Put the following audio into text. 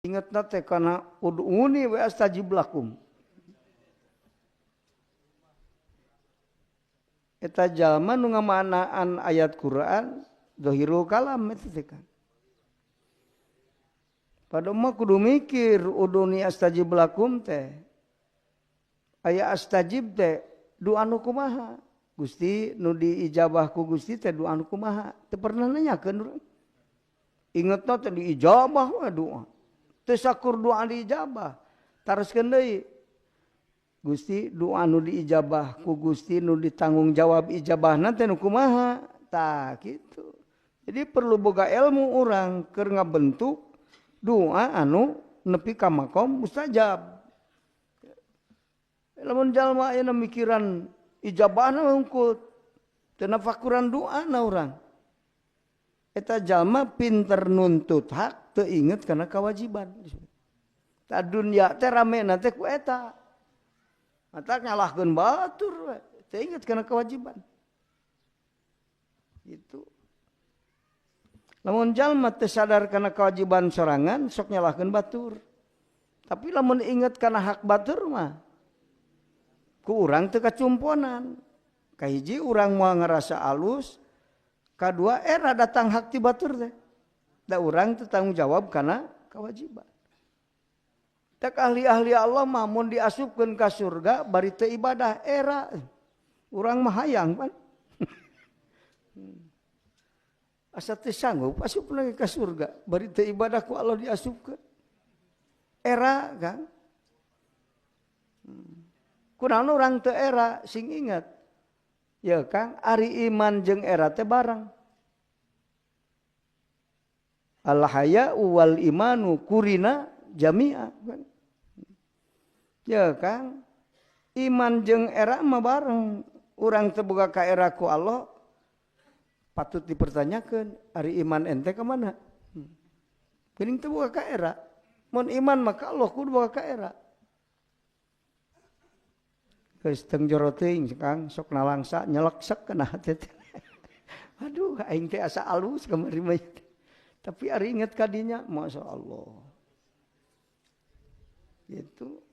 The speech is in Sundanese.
Ingatna teh kana ud'uni wa astajib lakum. Eta jalma nu ngamanaan ayat Quran zahirul kalam eta teh kan. Padahal mah kudu mikir ud'uni astajib lakum teh. Aya astajib teh doa nu kumaha? Gusti nu diijabah ku Gusti teh doa nu kumaha? Teu pernah nanyakeun urang. Ingetna teh diijabah we doa. Teu sakur doa diijabah. Taroskeun deui. Gusti doa nu diijabah ku Gusti nu ditanggung jawab ijabahna teh nu kumaha? Tah kitu. Jadi perlu boga ilmu urang keur ngabentuk doa anu nepi ka maqam mustajab. Lamun jalma aya mikiran ijabahna hungkul teu nafakuran doana urang. Eta jalma pinter nuntut hak teu inget kana kewajiban. Ta dunya teh ramena teh ku eta. Mata nyalahkeun batur we, teu inget kana kewajiban. Itu. Lamun jalma teu sadar kana kewajiban sorangan sok nyalahkeun batur. Tapi lamun inget kana hak batur mah ku urang teu kacumponan. Kahiji urang moal ngarasa alus, kadua era datang hak ti batur teh. Da urang teu tanggung jawab kana kewajiban. Tak ahli-ahli Allah mah mun diasupkeun ka surga bari teu ibadah era. Urang mah hayang pan. Asa teu sanggup asup lagi ka surga bari teu ibadah ku Allah diasupkeun. Era kan. Kunaon urang teu era sing ingat. Ya Kang, ari iman jeung era teh bareng. Al haya'u wal imanu kurina jami'a. Ya Kang, iman jeung era mah bareng. Urang teu boga ka era ku Allah patut dipertanyakeun, ari iman ente ka mana? Geuning teu boga ka era. Mun iman mah ka Allah kudu boga ka era. Geus teng jero teuing Kang, sok nalangsa nyeleksek kana hate teh. Aduh, aing teh asa alus kamari mah. Tapi ari inget ka dinya, masyaallah. Gitu.